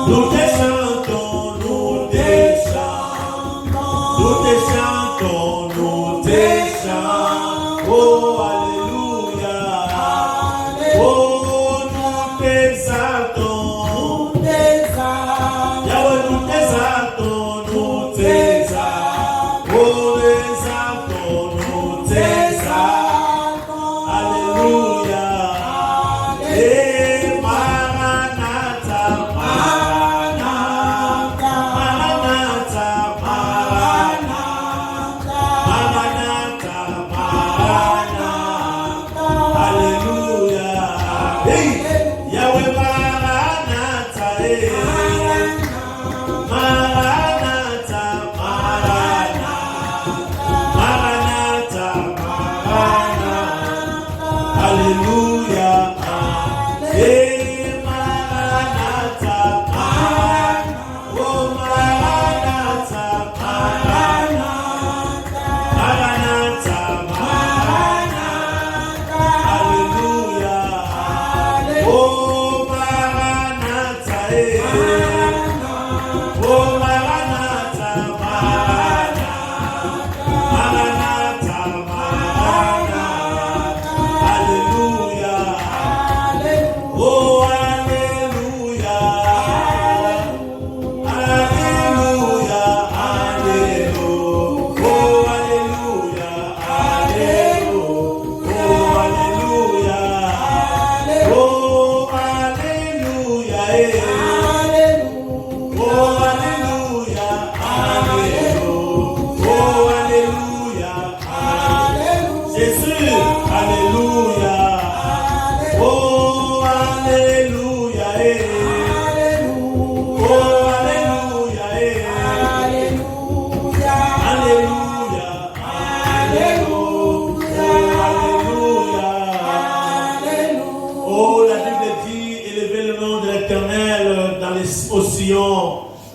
Nous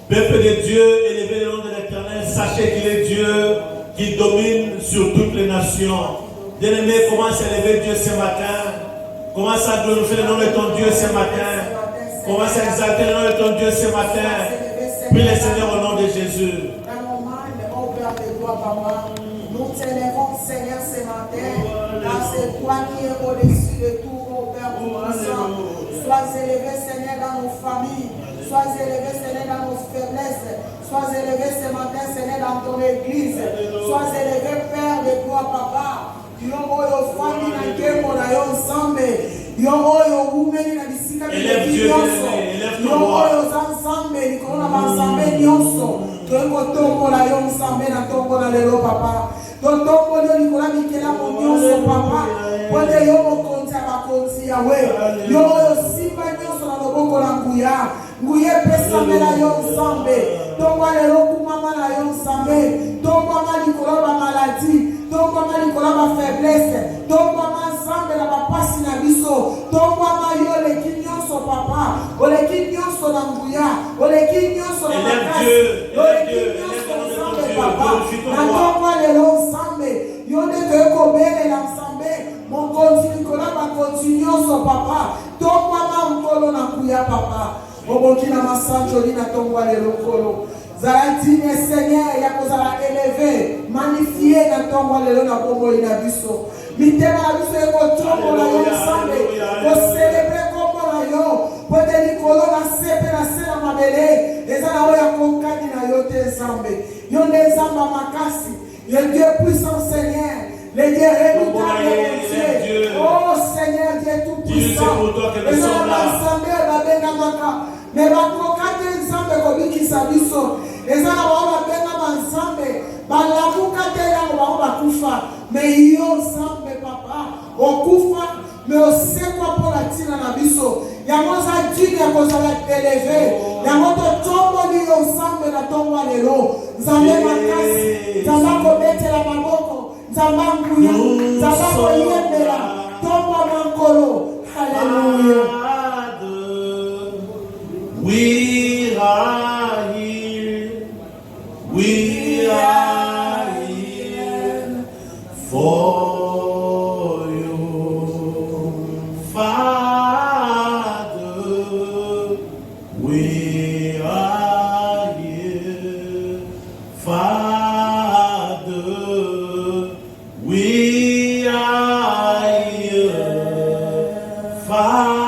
Peuple de Dieu, élevez le nom de l'Éternel, sachez qu'il est Dieu qui domine sur toutes les nations. Bien-aimé, commence à élever Dieu ce matin. Commence à glorifier le nom de ton Dieu ce matin. Commence à exalter le nom de ton Dieu ce matin. Prie le Seigneur au nom de Jésus. Nous t'élèvons, Seigneur, ce matin, car c'est toi qui es au-dessus de tout, mon Père tout-puissant. Sois élevé, Seigneur, dans nos familles. Sois élevé, Seigneur, dans nos faiblesses. Sois élevé ce matin, Seigneur, dans ton église. Sois élevé, Père de toi, Papa. Élève Dieu, élève ton roi. Nguye pesa mela yo nzambe tongwa lelo kumama na yo nzambe tongwa malikolo ba maladie tongwa malikolo ba faiblesse tongwa nzambe na bapasi na biso tongwa mayo leki nyonso papa oleki nyonso na nguya oleki nyonso na makasi oleki nyonso nzambe papa na tongwa lelo nzambe yo nde toyekobelela nzambe mokonzi likolo bakonzi nyonso papa tongwa mankolo na nguya papa Obokina masanjo lina tongwa le lokolo. Zaratine Seigneur ya kozala élevé, magnifié na tongwa le na bongo ina biso. Mitema na biso eko tongo la yo nsambe. Ko célébrer kombo la yo. Pote likolo na sepe na sela mabele. Ezala oya konkani na yo te nsambe. Yo nde nzamba makasi. Le Dieu puissant Seigneur. Le Dieu redoutable mon Dieu. Oh Seigneur Dieu tout puissant. Ezala nsambe babenga maka. Mais bakokate nzambe kobikisa biso ezala bao babenga banzambe balamuka te yango bao bakufa mais yo nzambe papa okufa mais osekwa mpo na ntina na biso yango oza dine ya kozala eleve yango totomboli yo nzambe na ntongo ya lelo nzambe makasi nzambe akobetela maboko nzambe nguya nzambe akoyembela ntongo ya mankolo. Haleluya. We are here. We are here for you, Father. We are here, Father. We are here, Father.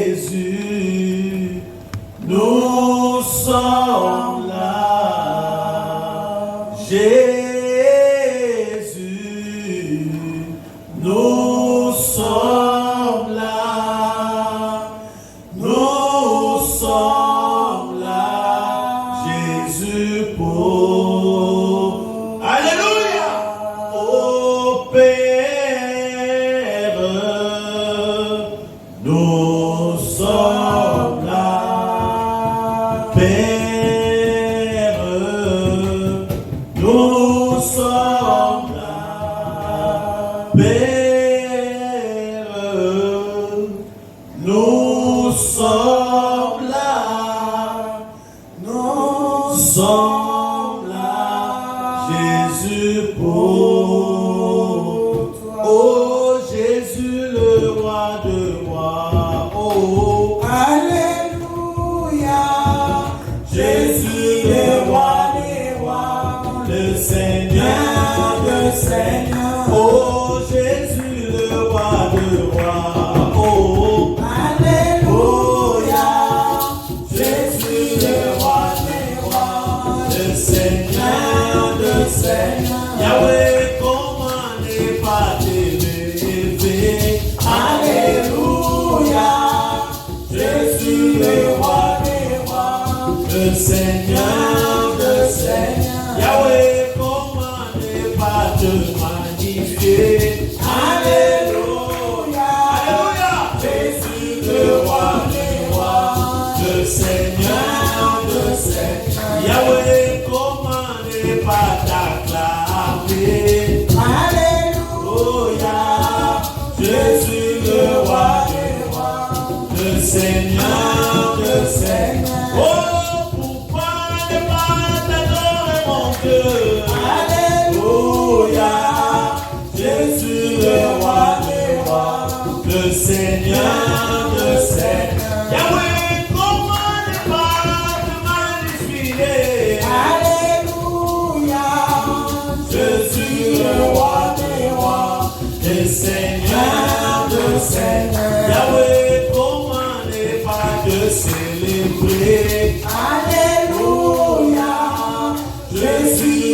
Jésus, nous sommes là. Jésus, nous sommes là. Nous sommes là. Jésus pour. Alléluia. Ô Père, nous sommes là. Père, nous sommes là. Père, nous sommes là. Nous sommes là. Jésus pour toi. Oh Jésus le roi de rois. Oh Alléluia. Jésus le roi des rois.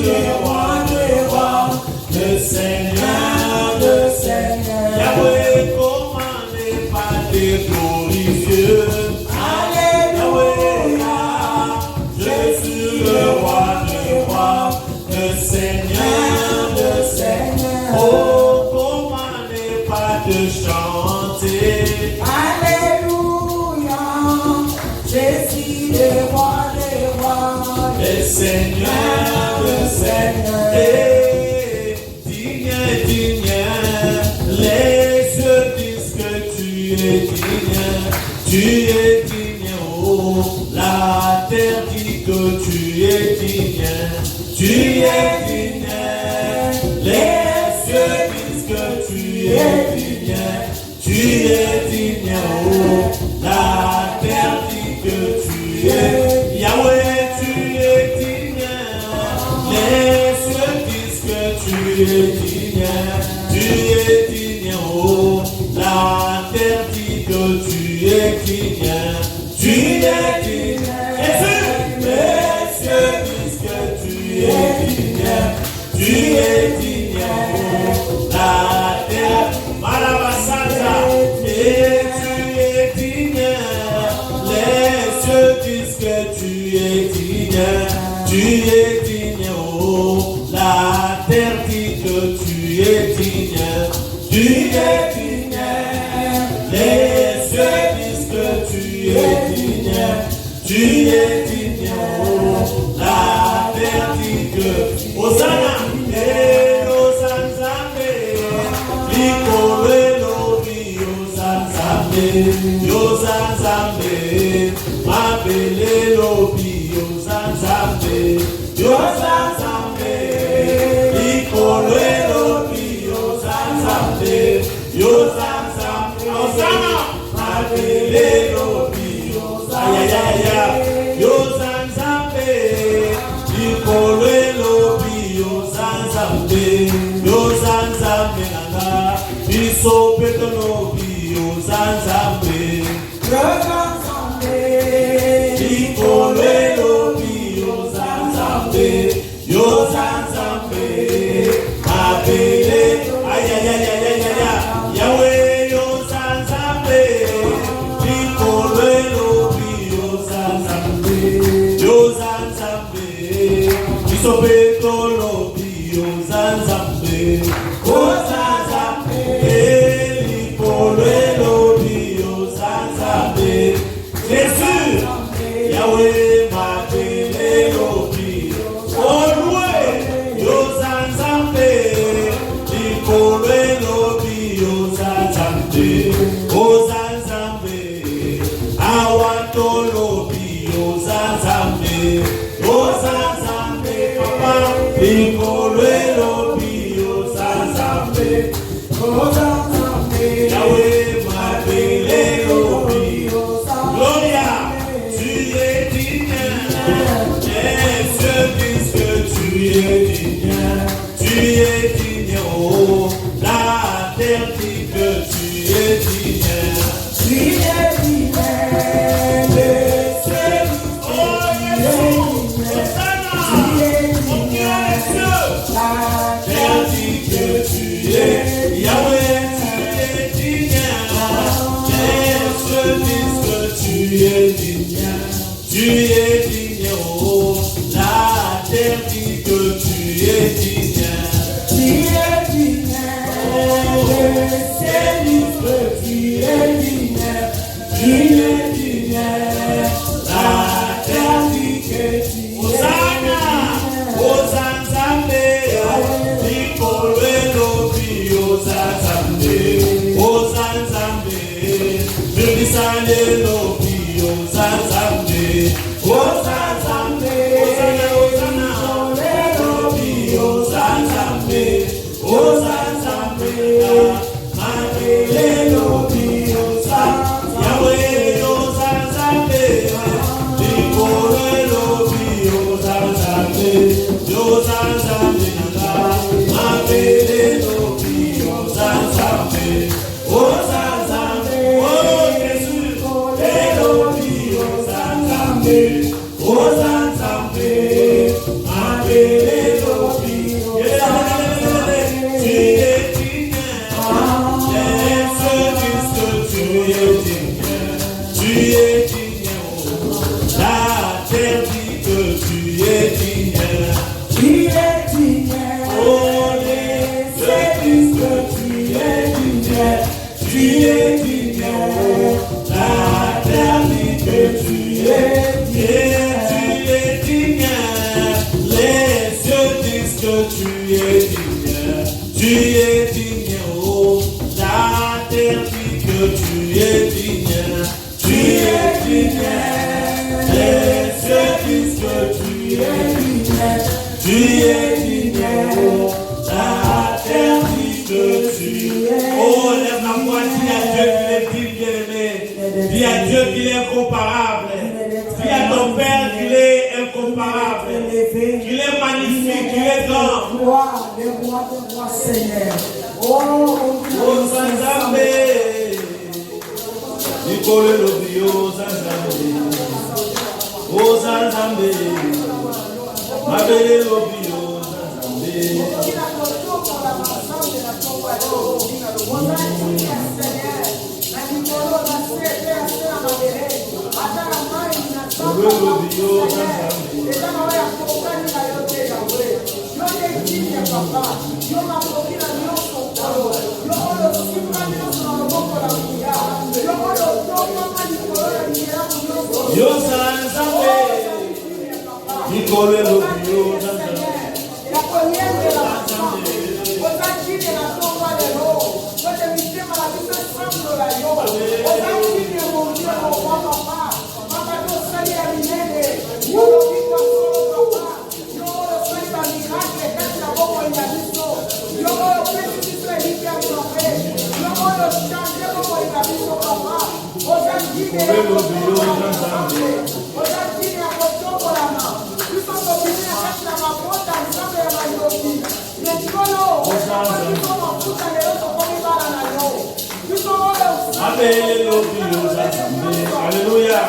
le roi des rois, le Seigneur le Seigneur. Yahweh, comment ne pas te glorifier? Alléluia, Je suis le roi des rois, le Seigneur, le Seigneur. Oh, comment ne pas te chanter? Alléluia, je suis le roi des rois, Le Seigneur, digne, les yeux disent que tu es digne, oh, la terre dit que tu es digne, les yeux disent que tu es digne, oh, la terre dit que tu es, Yahweh, tu es digne, les yeux disent que tu es digne, oh, la terre dit que tu es digne, Jésus, les yeux disent que tu es digne, oh, la terre, Malabasasa, et tu es digne, les yeux disent que tu es digne, oh, la terre dit que tu es digne, les yeux disent que tu es digne, oh, la terre dit que, Hosanna, Yozanzambe, Mabele lobi, Yozanzambe, Ikole lobi, Yozanzambe, Hosanna, Mabele lobi, Yozanzambe, Ikole lobi, Yozanzambe, nanga, Biso petolobi, Yozanzambe, Ikole lobi, Yozanzambe, Mabele, Yahweh, Yozanzambe, Ikole lobi, Yozanzambe, Biso petolobi, Yozanzambe, Jésus, Yahweh, Mabele lobi, Olwe, Yozanzambe, Ikole lobi, Yozanzambe, Awato lobi, Yozanzambe, Papa, Ikole lobi, Yozanzambe, Yahweh, Mabele lobi, Gloria, tu es digne, les yeux disent que tu es digne, oh, la terre dit que tu es digne, oh Jésus, Hosanna, mon Dieu, les yeux, la terre dit que tu es, Yahweh, tu es digne, les yeux disent que tu es digne, oh, la terre dit que tu es digne, la terre dit que tu es, Hosanna, Ikole lobi, Hosanzambe, Nudisale lobi, Hosanzambe, Hosanna, Hosanna, que tu es digne. Tu es digne, oh, la terre dit que tu es digne. Tu es digne, les cieux disent que tu es digne. Tu es digne, oh, la terre dit que tu es. Oh, lève la voix, dis à Dieu qu'il est digne, bien-aimé. Dis à Dieu qu'il est incomparable. Dis à ton Père qu'il est incomparable. Qu'il est magnifique, qu'il est grand. Gloire, le roi de roi Seigneur. Oh, Zanzambe, Nicole Lobio, Zanzambe, oh Zanzambe, Mabele Lobio, Zanzambe. Yo Zanzambe, Nicole Lobio, Zanzambe. Alléluia.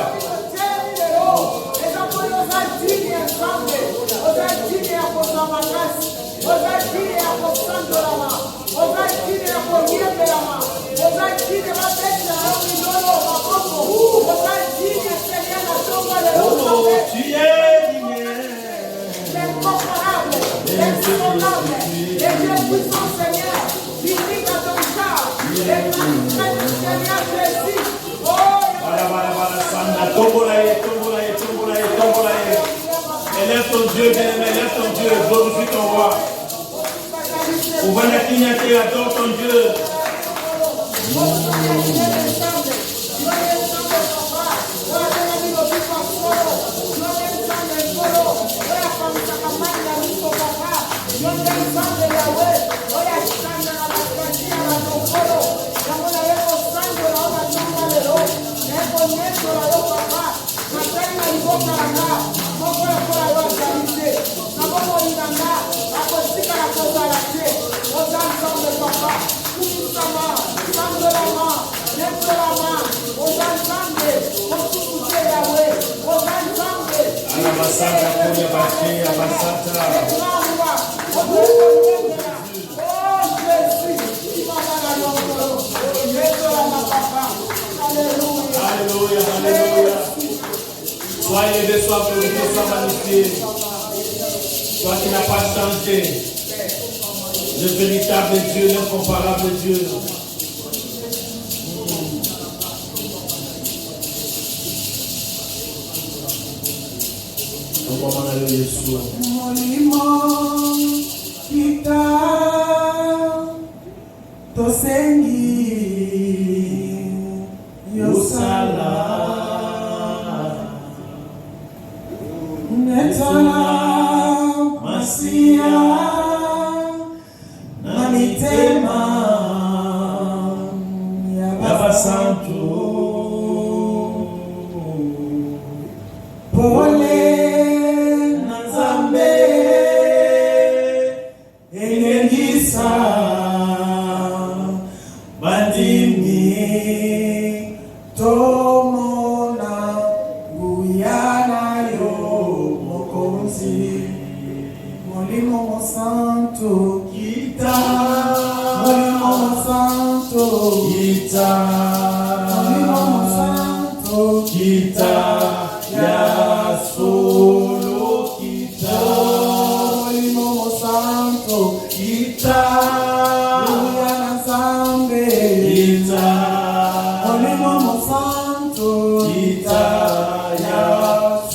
Élève ton Dieu, bien-aimé, élève ton Dieu, glorifie ton roi. Ouvre la clignaté, adore ton Dieu. Alléluia, alléluia. Sois élevé, sois glorifié, sois magnifié. Toi qui n'as pas changé. Le véritable Dieu, l'incomparable Dieu. Molimo kita tosengi yosala netala masia na mitema ya basantu pole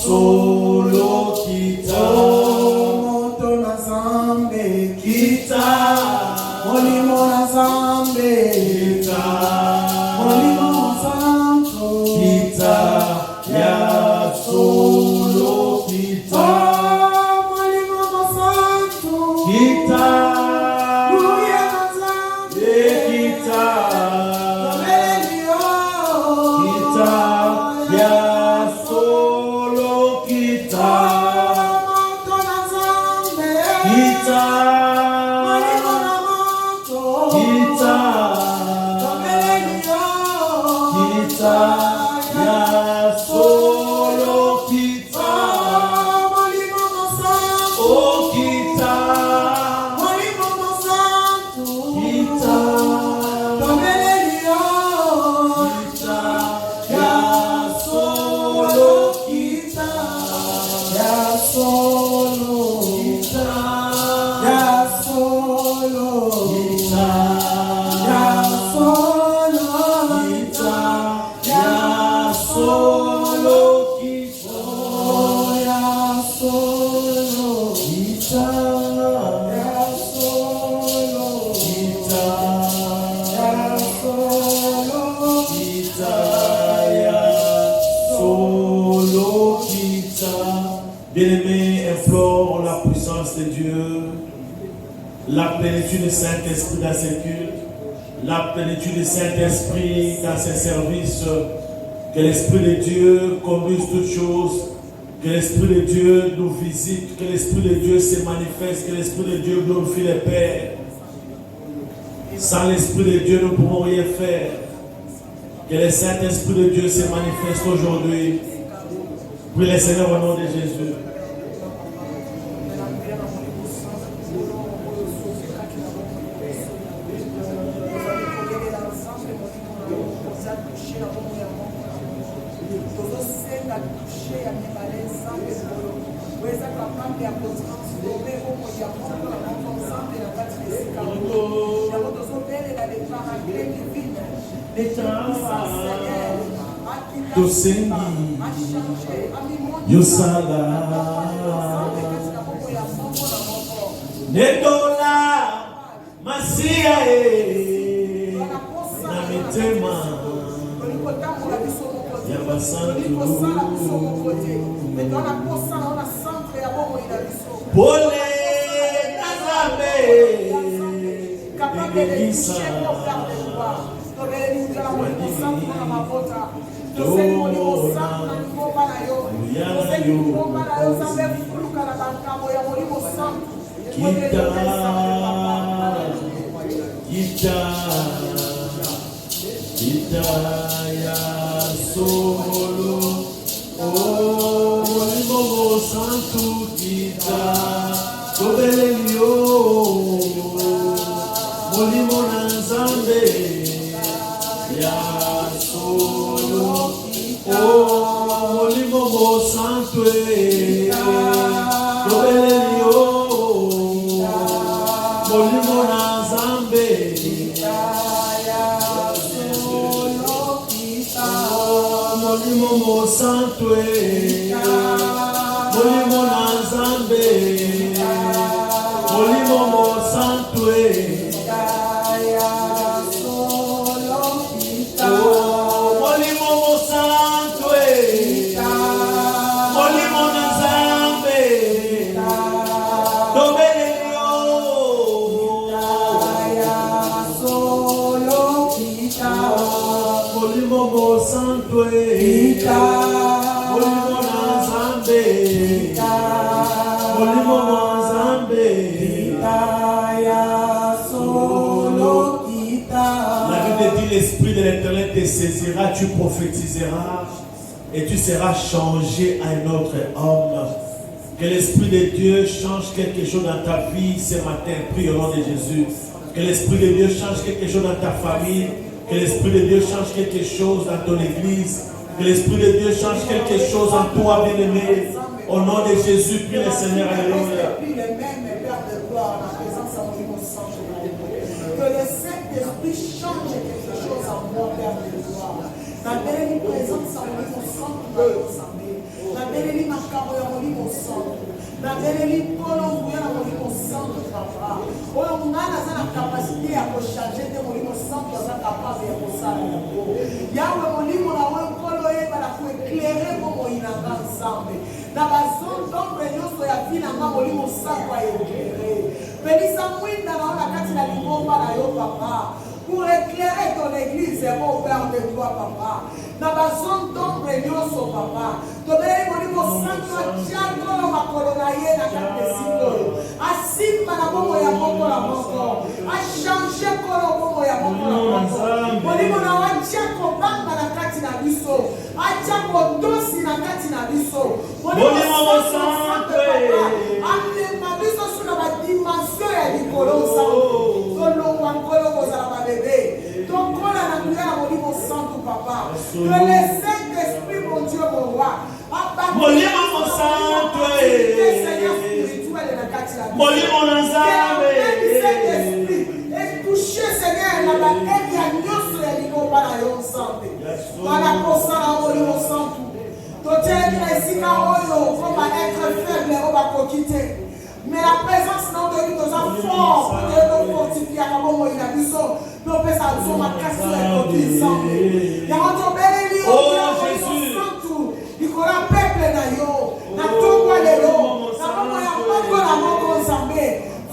solo kita moto na zambe Kita, Molimo na Zambe, Kita, Molimo Santo, Kita, ya solo Kita, Molimo Santo, Kita, Luya na Zambe, Kita, Melio, Kita, ya solo Kita, Manto na Zambe, Kita, Molimo na Manto, Kita, Melio, Kita, ya solo Kita, Molimo Santo, oh Kita, Molimo Santo, Kita, Melio, Kita, ya solo Kita, ya solo, Kita, ya solo, Kita, ya solo, Kita, ya solo Kita, ya solo, Kita, ya solo, Kita, ya solo, Kita, ya solo Kita. Bien-aimés, implore la puissance de Dieu, la plénitude du Saint-Esprit dans ses cultes, la plénitude du Saint-Esprit dans ses services, que l'Esprit de Dieu conduise toutes choses, que l'Esprit de Dieu nous visite, que l'Esprit de Dieu se manifeste, que l'Esprit de Dieu glorifie le Père. Sans l'Esprit de Dieu, nous ne pouvons rien faire. Que le Saint-Esprit de Dieu se manifeste aujourd'hui. Prie le Seigneur au nom de Jésus. Tosengi Yosala Netola Masia na mitema ya basantu pole Nazabe Egisa Kita ya solo oh Molimo Santo Kita Tobelio Molimo na Nzambe ya solo oh Molimo Santo Tobelio Molimo na Nzambe Molimo Santo Molimo na Nzambe Molimo Santo Molimo Santo Molimo na Nzambe Tobelio Molimo Santo Molimo na Nzambe Molimo Nzambe La Bible dit l'Esprit de l'Éternel te saisira, tu prophétiseras et tu seras changé à un autre homme. Que l'Esprit de Dieu change quelque chose dans ta vie ce matin, prie au nom de Jésus. Que l'Esprit de Dieu change quelque chose dans ta famille. Que l'Esprit de Dieu change quelque chose dans ton église. Que l'Esprit de Dieu change quelque chose en toi, bien-aimé. Au nom de Jésus, prie le Seigneur. Alléluia. Que le Saint-Esprit change quelque chose en moi, Père de gloire. La belle présence en moi, mon sang, la belle macabre en moi, mon sang. La belle colombe en moi, mon sang, papa. Oh, changer de molimo santo aza capable ya kosala yango. Yawe molimo na we nkolo yeba na kuéclairer bomoi na nga nzambe. Na bazone d'ombre nyonso ya vie na nga molimo santo aéclairer. Pelisa mwinda naona kati na lingomba na yo papa. Pour éclairer ton église, mon Père de toi, papa. Dans la zone d'ombre, nyonso, papa. Tobele molimo santo atiako na makolo na ye na kati esiko. Asimba na bongo ya moko la moko. Achange kolo bongo ya moko la moko. Molimo na watiako bamba na kati na biso. Atiako tosi na kati na biso. Molimo santo, papa. Amema biso sur la dimension ya likolo santo. Tolongwa nkolo kozala babebe. Tokola na kuya na molimo santo, papa. Que le Saint-Esprit, mon Dieu, mon roi, molimo santo, molimo nzambe, Saint-Esprit, et toucher Seigneur la bataille ya nyonso ya likomba na yo nzambe. Wana kosala molimo santo. Totelemi na esika oyo comme être faible oyo bakoki te. Mais la présence de nous est fort pour nous fortifier à mon moyen de biso. Nous faisons ça ma casse et côté ensemble. Il y a un bel Jésus. Il faut la peuple na yo. Na tonga lelo. Na mama ya moko na moko nzambe.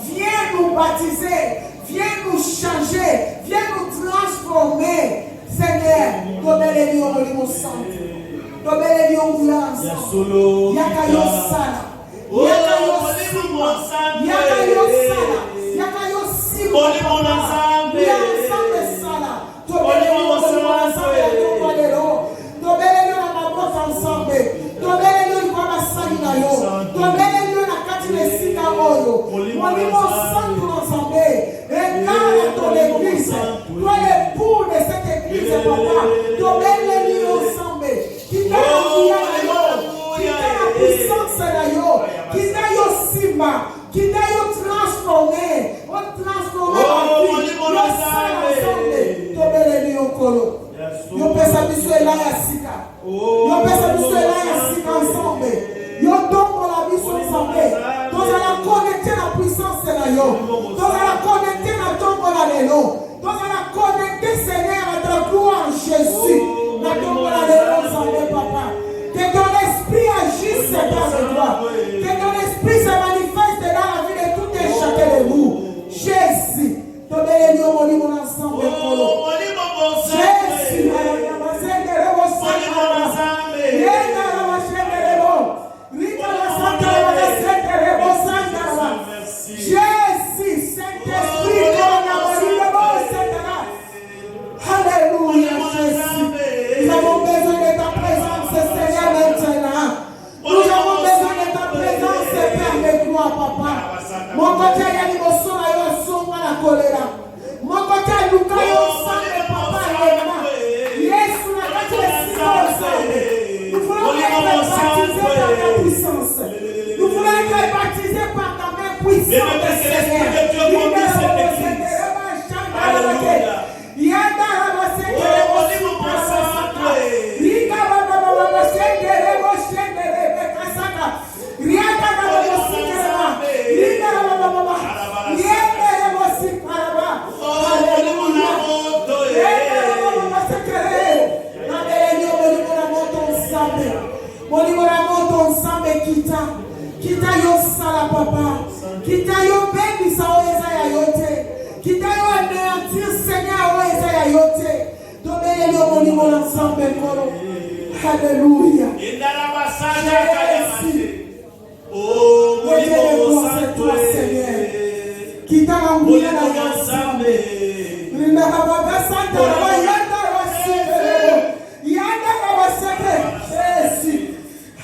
Viens nous baptiser. Viens nous changer. Viens nous transformer. Seigneur, tobeleli yo molimo santo. Tobeleli yo ngula ensemble. Yaka yo sala. Yaka yo sala, yaka yo sala, molimo nzambe sala, tobeleli yo nzambe tobelelo, tobeleli yo na maboko ensemble, tobeleli yo kwa basali na yo, tobeleli yo na kati na esika oyo, molimo santo nzambe, regarde ton église, toi l'époux de cette église papa, tobeleli yo nzambe, kita la puissance na yo. Qui t'a yo simba, qui t'a yo transformé, la vie, yo tobeleli yo kolo. Yo pesa biso ela ya sika. Yo pesa biso ela ya sika ensemble. Yo tombo la biso ensemble. Tozala connecté la puissance na yo. Tozala connecté na tombo la lelo. Tozala connecté Seigneur à ta gloire Jésus. Na tombo la lelo ensemble papa. Que ton esprit agisse dans toi. Que ton esprit se manifeste dans la vie de tout et chacun de nous. Jésus. Tobeleli yo molimo ensemble. Jésus. Jésus, Saint-Esprit, alléluia, Jésus. Nous avons besoin de ta présence, Seigneur, maintenant. Nous avons besoin de ta présence, Père de gloire, papa. Mon côté, il y a des motions, il y a la choléra. Mon côté, il y a des papa, il y a Yesu, la carte nous voulons être baptisés par ta puissance. Nous voulons être baptisés par ta main puissante, Seigneur. Kita yo sala papa, kita yo baby sa oeza ya yote, kita yo anéantir Seigneur oeza ya yote. Tobeleli yo molimo ensemble kolo. Alléluia. Oh, molimo santo Seigneur. Kita na nguya na ensemble. Rinda baba santa wa yanda wa sebe. Yanda wa sebe. Jésus.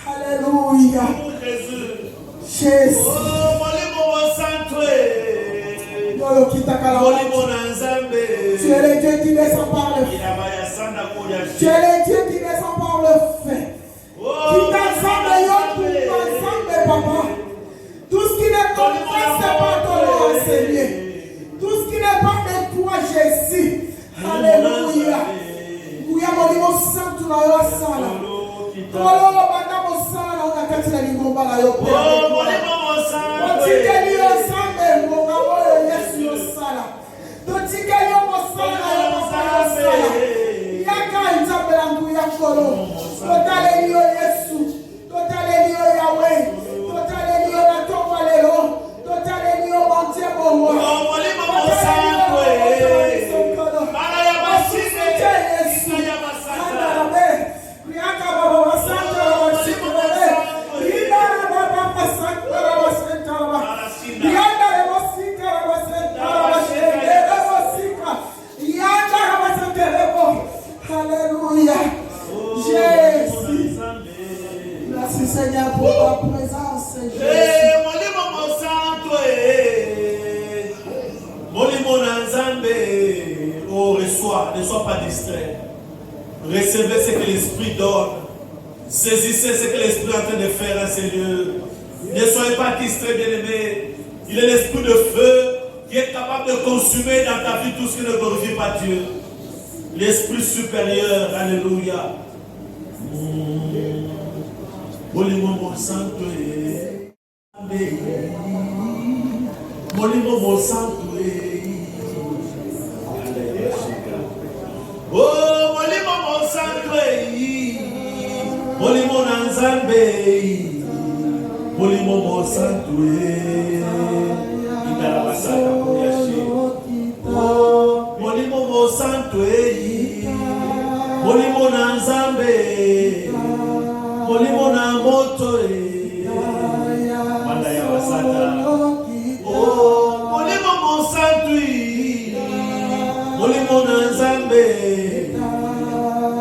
Alléluia. Jésus. Oh, molimo santo. Molimo nzambe. Tu es le Dieu qui descend par le feu. Tu es le Dieu qui descend par le feu. Qui t'ensemble yo ensemble papa. Tout ce qui ne confesse pas ton nom, Seigneur. Tout ce qui n'est pas de toi, Jésus. Alléluia. Kuya molimo santo na yo sala. Kolo banda mosala na ona kati na lingomba na yo pe. Oh, molimo santo. Otikeli yo sambe ngonga oyo Yesu yo sala. Totikeli Kolo. Totale Dio Yesu. Totale Dio Yahweh. Totale Dio Natomalelo. Totale Dio Montebo. Alléluia. Jésus. Merci Seigneur pour ta présence. Jésus. Oh, reçois, ne sois pas distrait. Recevez ce que l'Esprit donne. Saisissez ce que l'Esprit est en train de faire à ces lieux. Ne soyez pas distrait, bien-aimés. Il est l'Esprit de feu qui est capable de consumer dans ta vie tout ce qui ne glorifie pas Dieu. L'Esprit supérieur, alléluia. Molimo santo Molimo santo oh, molimo santo molimo nanzambe molimo santo itarabasaka koyashi oh, molimo santo molimo nanzambe molimo na moto manda ya basata oh, molimo santo molimo nanzambe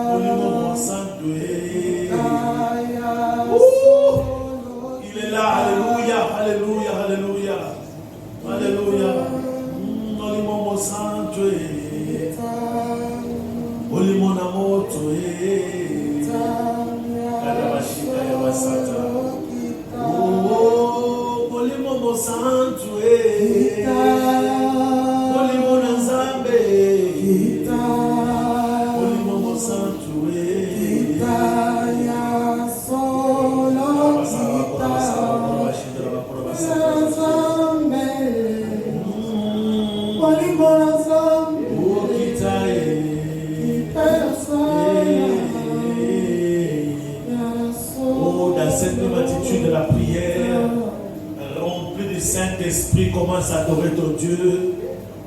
molimo santo il est là, alléluia, alléluia, alléluia, alléluia. Molimo santo molimo na moto kadabashika ya basata oh, molimo santo molimo na nzambe molimo santo dans cette même attitude de la prière, rempli du Saint-Esprit, commence à adorer ton Dieu.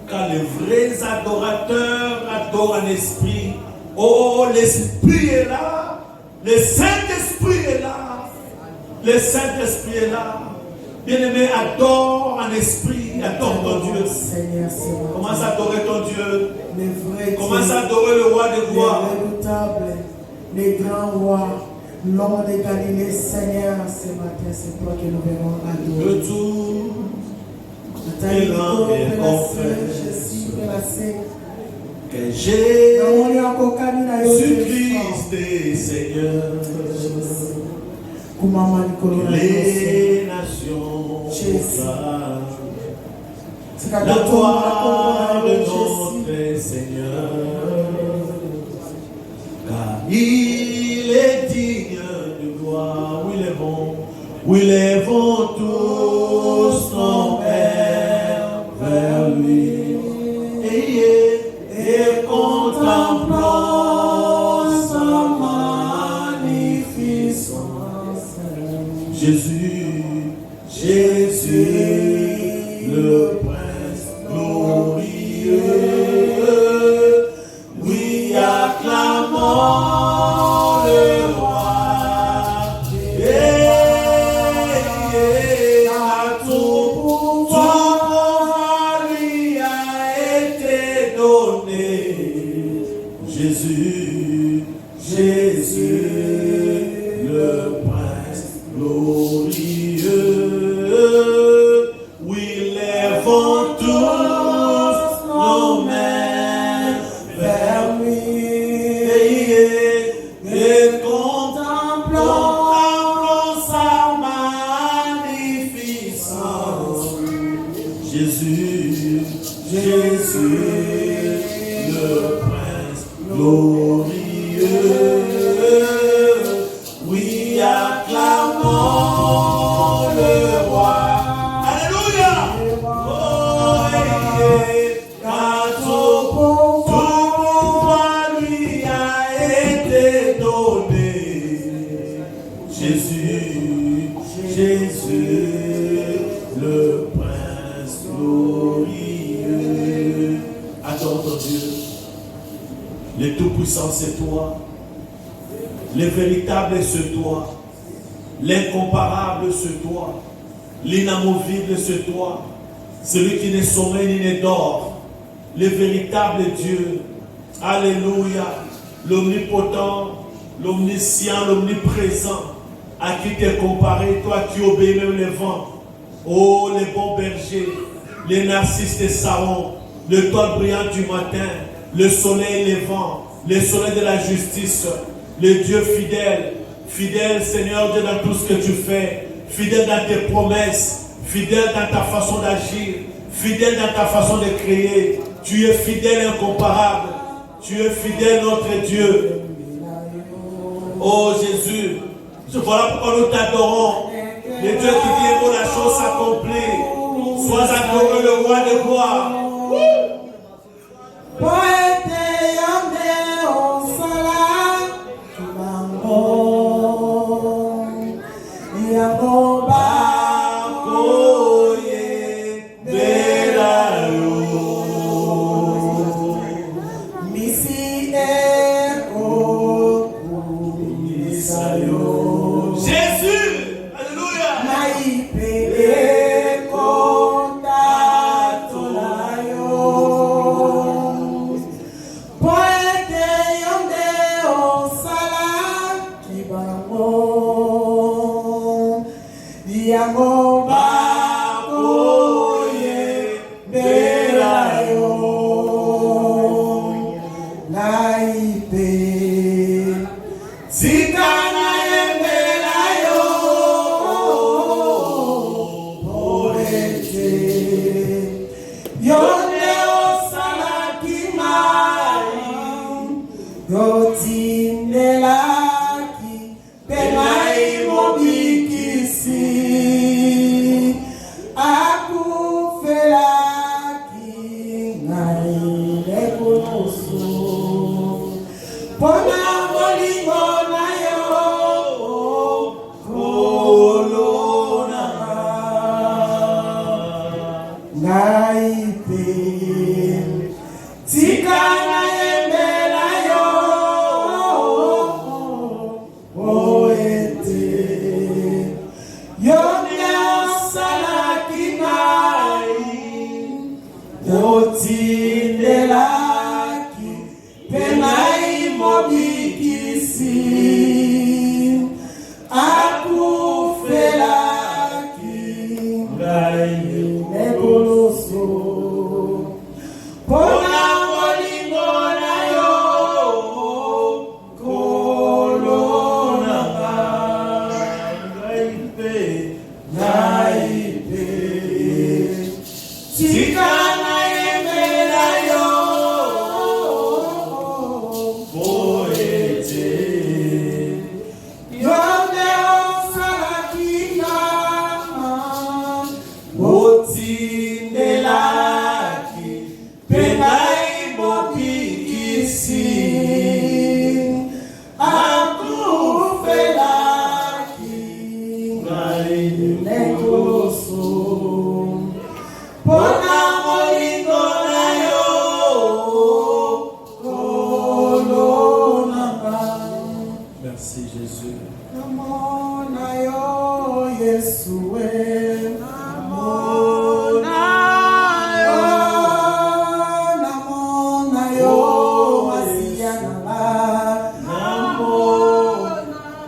Car les vrais adorateurs adorent en esprit. Oh, l'Esprit est là. Le Saint-Esprit est là. Le Saint-Esprit est là. Bien-aimé, adore en esprit. Adore ton Dieu. Commence à adorer ton Dieu. Commence à adorer le roi de gloire. Les grands rois, l'homme de Galilée, Seigneur, ce matin, c'est toi que nous verrons adorer. Le tout est que Jésus-Christ est Seigneur. Les nations la gloire de notre Seigneur, car il est digne de gloire. Oui, lèvons tous nos pères vers lui et contemplons sa magnificence. Jésus, le Prince glorieux, oui, acclamons le roi. À tout pouvoir lui a été donné. Jésus, le Prince glorieux. Oui, lèvons tous nos mains vers lui et contemplons sa magnificence. Jésus, le Prince glorieux. Oui, acclamons le roi. Alléluia. Oh, car tout pouvoir lui a été donné. glorieux. Adore ton Dieu. Le Tout-Puissant, c'est toi. Le véritable, c'est toi. L'incomparable, c'est toi. L'inamovible, c'est toi. Celui qui n'est sommeil ni n'est dort. Le véritable Dieu. Alléluia. L'omnipotent, l'omniscient, l'omniprésent. À qui t'es comparé, toi qui obéis même les vents. Oh, les bons bergers, les narcisses de Saron, le toit brillant du matin, le soleil levant, le soleil de la justice, le Dieu fidèle, fidèle Seigneur Dieu dans tout ce que tu fais, fidèle dans tes promesses, fidèle dans ta façon d'agir, fidèle dans ta façon de créer. Tu es fidèle incomparable, tu es fidèle notre Dieu. Oh Jésus, voilà pourquoi nous t'adorons. Le Dieu qui dit que la chose s'accomplit. Sois adoré le roi de gloire.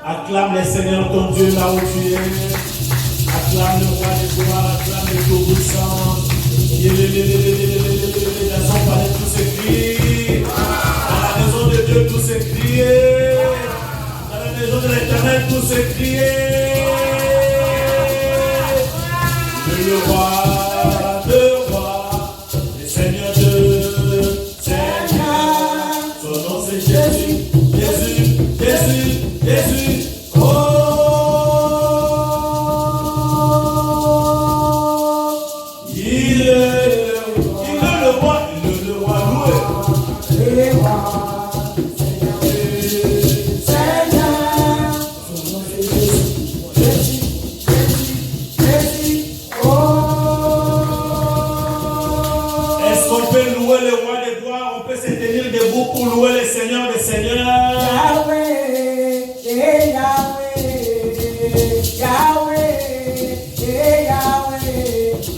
Acclame le Seigneur ton Dieu là où tu es. Acclame le roi de gloire, acclame le Tout-Puissant. Dans son palais tout s'écrit. Dans la maison de Dieu tout s'écrit. Dans la maison de l'Éternel tout s'écrit. Le roi de roi, le Seigneur de Seigneur. Son nom c'est Jésus, Jésus, Jésus, Jésus. peut louer le roi des gloires, on peut se tenir debout pour louer le Seigneur des Seigneurs. Yahweh, Yahweh, Yahweh, Yahweh.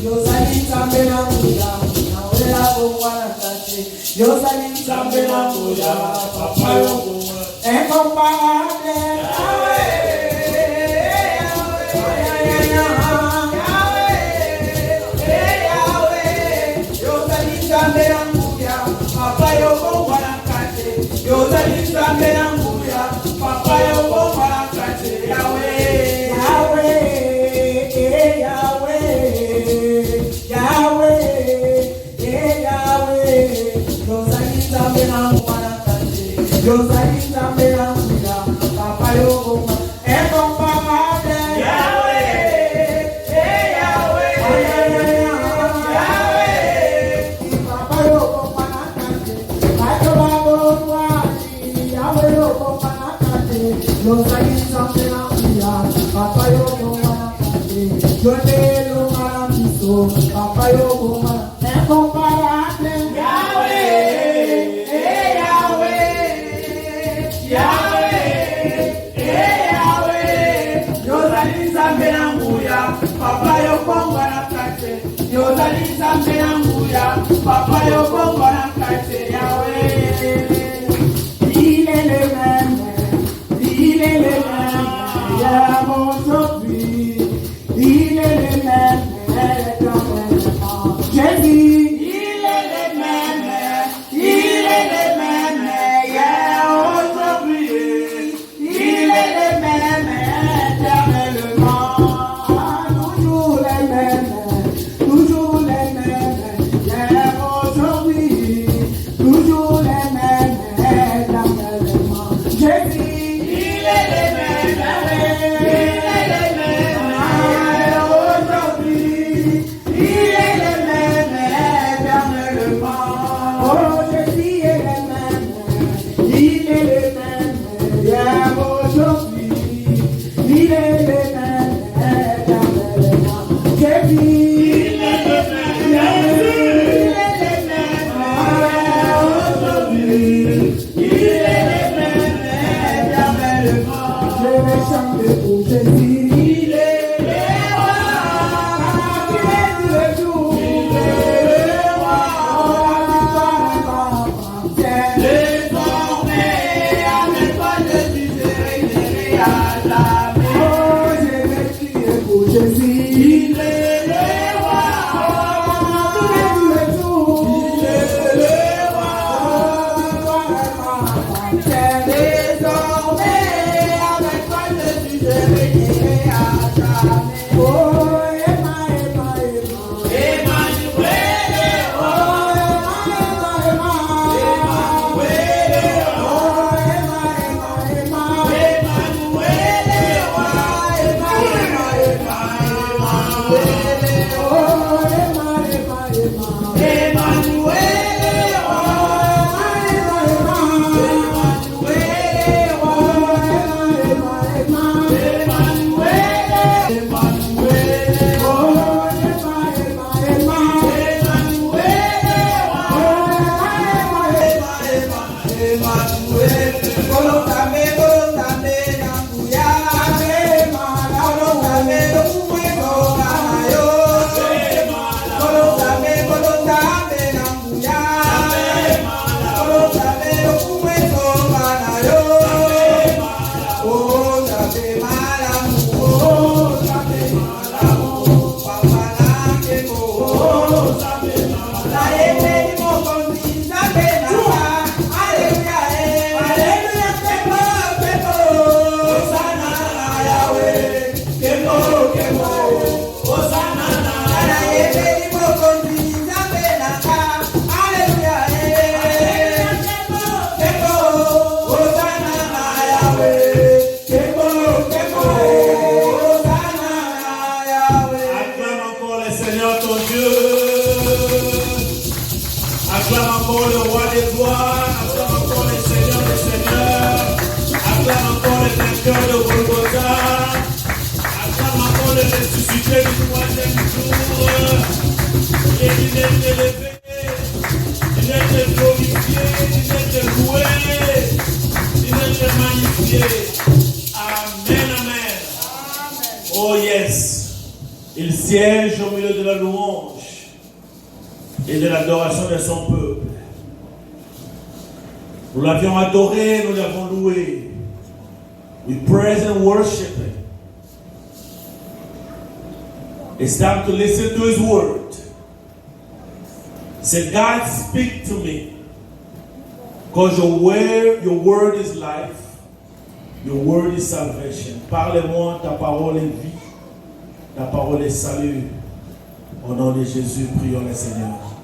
Yozali Nzambe na nguya, Yahweh abongwana tate. Yozali Nzambe na nguya, Papa yobongwana. Incomparable, Yahweh, Yahweh, Yozali Nzambe na nguya, Papa yobongwana tate. Yozali Nzambe na nguya, Papa yobongwana tate. Yahweh, Yahweh, Yahweh, Yahweh, Yahweh. Yozali Nzambe na nguya tate. Yozali Nzambe na nguya, Papa yobongwana. Incomparable, Yahweh, Yahweh, Yahweh. Papa yobongwana tate. Yahweh yobongwana tate. Yozali Nzambe na nguya, Papa yobongwana tate. Yonelo malambiso, Papa yobongwana. Incomparable, Yahweh, Yahweh, Yahweh, Yahweh. Yozali Nzambe na nguya, Papa yobongwana tate. Yozali Nzambe na nguya, Papa yobongwana tate. Yahweh. Il est le même, hier, aujourd'hui. Il est le même, éternellement. Jésus, il est le même, hier, aujourd'hui. Il est le même, éternellement. Toujours les mêmes, hier, aujourd'hui. Toujours les mêmes, éternellement. Jésus, il est le même, aujourd'hui. Il est le même, éternellement. Oh, Jésus est le même, il est le même, hier, aujourd'hui. Il est le même, éternellement. Jésus, il est le même, aujourd'hui. Il est le même, éternellement. Je vais chanter pour Jésus. Il est le roi, il est le jour. Il est le roi, désormais, avec toi je suis régné à jamais. Oh, je vais crier pour Jésus. Il est le roi, il est le jour. Il est le roi, désormais, avec toi je suis régné à jamais. Oh, Emmanuel, oh, vainqueur de Golgotha, acclame encore le ressuscité du troisième jour, et il est élevé. glorifié. Amen, amen. Oh yes. Il siège au milieu de la louange et de l'adoration de son peuple. Nous l'avions adoré, nous l'avons loué. We praise and worship Him. It's time to listen to His word. Say, God, speak to me. Because your word is life. Your word is salvation. Parle-moi, ta parole est vie. Ta parole est salut. Au nom de Jésus, prions le Seigneur.